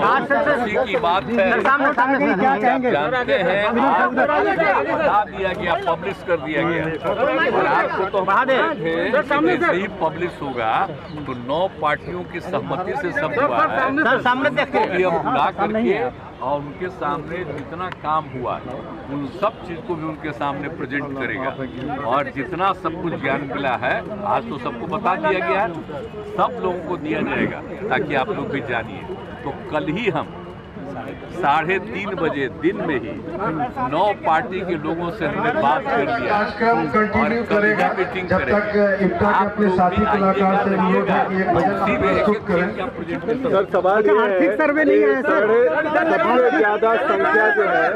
खुशी की बात है। जानते हैं बता दिया गया, पब्लिश कर दिया गया और आपको तो जैसे ही पब्लिश होगा तो 9 पार्टियों की सहमति से सब हुआ है। ये बुला करके और उनके सामने जितना काम हुआ है उन सब चीज को भी उनके सामने प्रेजेंट करेगा और जितना सब कुछ ज्ञान मिला है आज तो सबको बता दिया गया है, सब लोगों को दिया जाएगा ताकि आप लोग भी जानिए। तो कल ही हम 3:30 बजे दिन में ही 9 पार्टी के लोगों से हमने बात कर लिया और मीटिंग करेंगे। आप लोग भी सर सवाल ये है, सर्वे नहीं है सर, सबसे ज्यादा संख्या जो है,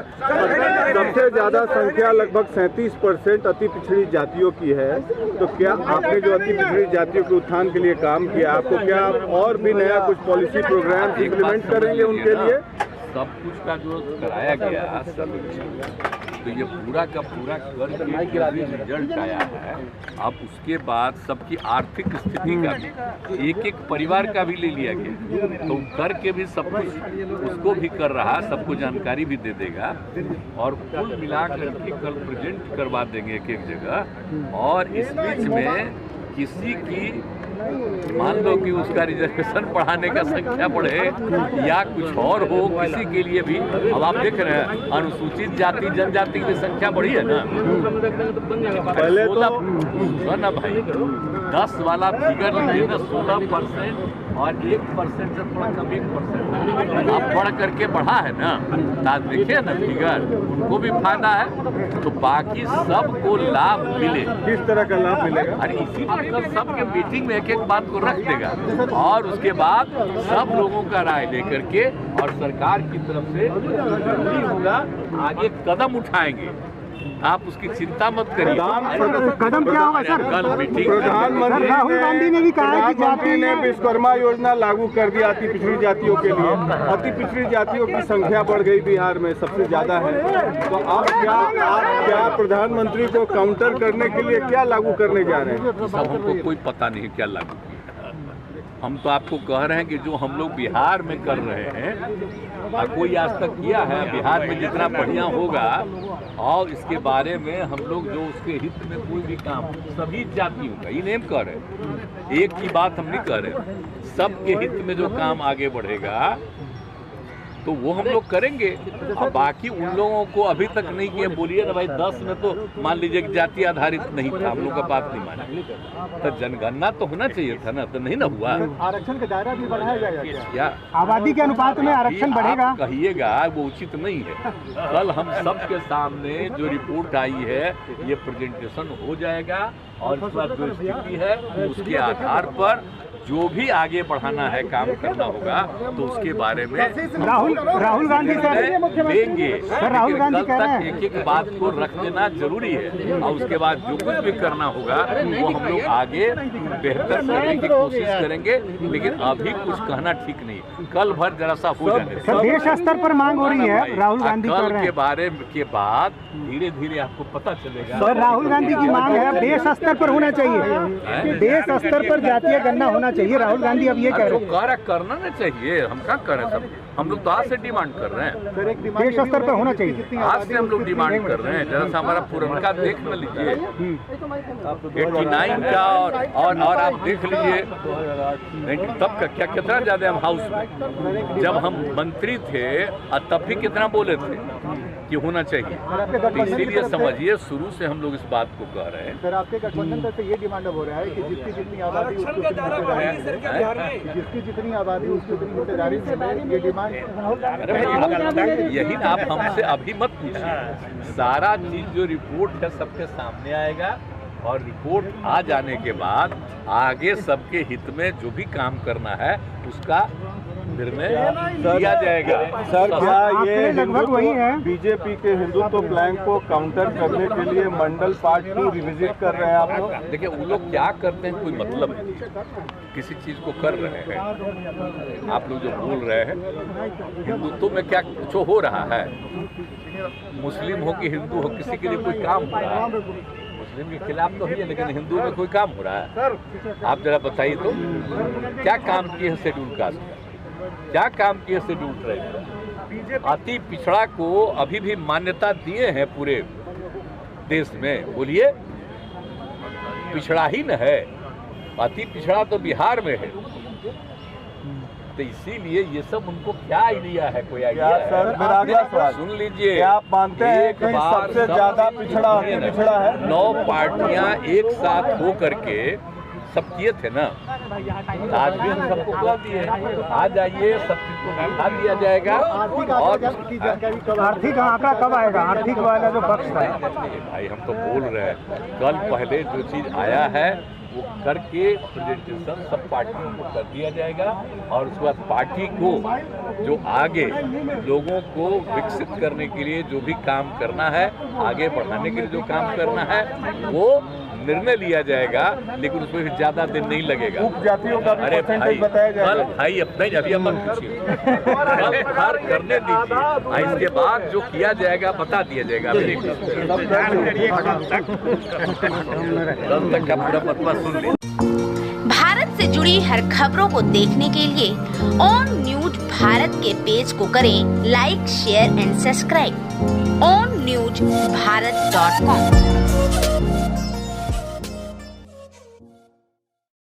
सबसे ज्यादा संख्या लगभग 37% अति पिछड़ी जातियों की है। तो क्या आपने जो अति पिछड़ी जातियों के उत्थान के लिए काम किया, आपको क्या और भी नया कुछ पॉलिसी प्रोग्राम इम्प्लीमेंट करेंगे उनके लिए? सब कुछ का जो कराया गया तो ये पूरा का पूरा करके रिजल्ट आया है। अब उसके बाद सबकी आर्थिक स्थिति का भी एक परिवार का भी ले लिया गया तो करके भी सब कुछ उसको भी कर रहा, सबको जानकारी भी दे देगा और कुल मिलाकर के कल प्रेजेंट करवा देंगे एक जगह। और इस बीच में किसी की मान लो कि उसका रिजर्वेशन बढ़ाने का संख्या बढ़े या कुछ और हो, किसी के लिए भी अब आप देख रहे हैं अनुसूचित जाति जनजाति की संख्या बढ़ी है ना। पहले तो ना भाई 10 वाला फिगर लीजिए ना 16% और 1% से थोड़ा कम 1% अब बढ़ करके बढ़ा है ना। देखिए ना फिगर, उनको भी फायदा है तो बाकी सबको लाभ मिले। किस तरह का लाभ मिलेगा? अरे इसी कल सबके मीटिंग में एक बात को रख देगा और उसके बाद सब लोगों का राय लेकर के और सरकार की तरफ से जरूरी होगा आगे कदम उठाएंगे। आप उसकी चिंता मत करिए। कदम क्या होगा सर? कल मीटिंग प्रधानमंत्री राहुल गांधी ने भी कहा है कि जाति ने विश्वकर्मा योजना लागू कर दिया अति पिछड़ी जातियों के लिए। अति पिछड़ी जातियों की संख्या बढ़ गई, बिहार में सबसे ज्यादा है। तो आप क्या प्रधानमंत्री को काउंटर करने के लिए क्या लागू करने जा रहे हैं? सब हमको कोई पता नहीं क्या लागू किया। हम तो आपको कह रहे हैं कि जो हम लोग बिहार में कर रहे हैं कोई आज तक किया है बिहार में जितना बढ़िया होगा। और इसके बारे में हम लोग जो उसके हित में कोई भी काम सभी जातियों का, ये नहीं कह रहे, एक की बात हम नहीं कह रहे, सबके हित में जो काम आगे बढ़ेगा तो वो हम लोग करेंगे। और बाकी उन लोगों को अभी तक नहीं किया, बोलिए ना भाई 10 में तो मान लीजिए कि जाति आधारित नहीं था, हम लोग का बात नहीं माने तो जनगणना तो होना चाहिए था ना, तो नहीं ना हुआ। आरक्षण का दायरा भी बढ़ाया जाएगा क्या? आबादी के अनुपात में आरक्षण बढ़ेगा? कहिएगा वो उचित नहीं है। कल हम सबके सामने जो रिपोर्ट आई है ये प्रेजेंटेशन हो जाएगा और इसका जो स्थिति है उसके आधार पर जो भी आगे बढ़ाना है काम करना होगा तो उसके बारे में राहुल गांधी देंगे। राहुल गांधी कल तक एक बात को रख देना जरूरी है और उसके बाद जो कुछ भी करना होगा वो हम लोग आगे बेहतर करने की कोशिश करेंगे। लेकिन अभी कुछ कहना ठीक नहीं, कल भर जरा सा हो जाने देश स्तर पर मांग हो रही है राहुल गांधी कल के बारे के बाद धीरे धीरे आपको पता चलेगा। सर राहुल गांधी की मांग है देश स्तर पर होना चाहिए, देश स्तर पर जातीय गणना होना चाहिए। राहुल गांधी अब ये कह रहे हैं करना ना चाहिए, हम क्या कर रहे हैं सब, हम लोग तो आज से डिमांड कर रहे हैं, देश स्तर पर होना चाहिए। आज से हम लोग डिमांड कर रहे हैं। जरा सा हमारा पुरनका देख न लीजिए 89 का और आप देख लीजिए तब का क्या कितना ज्यादा हम हाउस में जब हम मंत्री थे तब भी कितना बोले थे कि होना चाहिए। तो इसीलिए समझिए शुरू से हम लोग इस बात को कह रहे हैं। सर आपके गठबंधन से ये डिमांड हो रहा है कि जिसकी जितनी आबादी उसकी जितनी आबादी उसकी उतनी हिस्सेदारी में ये डिमांड। यही आप हमसे अभी मत पूछिए, सारा चीज जो रिपोर्ट है सबके सामने आएगा और रिपोर्ट आ जाने के बाद आगे सबके हित में जो भी काम करना है उसका निर्णय किया जाएगा। सर क्या ये लगभग वही है बीजेपी के हिंदुत्व प्लान को काउंटर करने के लिए मंडल पार्ट 2 रिविजिट कर रहे हैं आप लोग? देखिए वो लोग क्या करते हैं कोई मतलब है, किसी चीज को कर रहे हैं। आप लोग जो बोल रहे हैं हिंदुत्व में क्या कुछ हो रहा है, मुस्लिम हो कि हिंदू हो किसी के लिए कोई काम हो रहा है, मुस्लिम के खिलाफ तो है लेकिन हिंदू में कोई काम हो रहा है? आप जरा बताइए तो क्या काम किए हैं शेड्यूल कास्ट? क्या काम किए से लूट रहे हैं? अति पिछड़ा को अभी भी मान्यता दिए हैं पूरे देश में, बोलिए पिछड़ा ही न है, अति पिछड़ा तो बिहार में है। तो इसीलिए ये सब उनको क्या आइडिया है, कोई आइडिया है? सुन लीजिए, क्या आप मानते हैं कि सबसे ज्यादा पिछड़ा है? 9 पार्टियां एक साथ हो करके सब किए थे ना, आज भी हम सबको बुला दिए, आ जाइए, सब चीज को दिखा दिया जाएगा। और आर्थिक आंकड़ा कब आएगा? आर्थिक वाला जो पक्ष है भाई, हम तो बोल रहे हैं, कल पहले जो चीज आया है वो करके प्रेजेंटेशन सब पार्टियों को कर दिया जाएगा, और उसके बाद पार्टी को जो आगे लोगों को विकसित करने के लिए जो भी काम करना है, आगे बढ़ाने के लिए जो काम करना है, वो निर्णय लिया जाएगा। लेकिन उसमें भी ज्यादा दिन नहीं लगेगा। उपजातियों का भी परसेंटेज बताया जाएगा। कल भाई अपने अभी मत पूछिए, कल हर करने दीजिए, इसके बाद जो किया जाएगा बता दिया जाएगा। कल तक का पूरा मतवा सुन लीजिए। भारत से जुड़ी हर खबरों को देखने के लिए ऑन न्यूज भारत के पेज को करें like, share and subscribe. On news भारत.com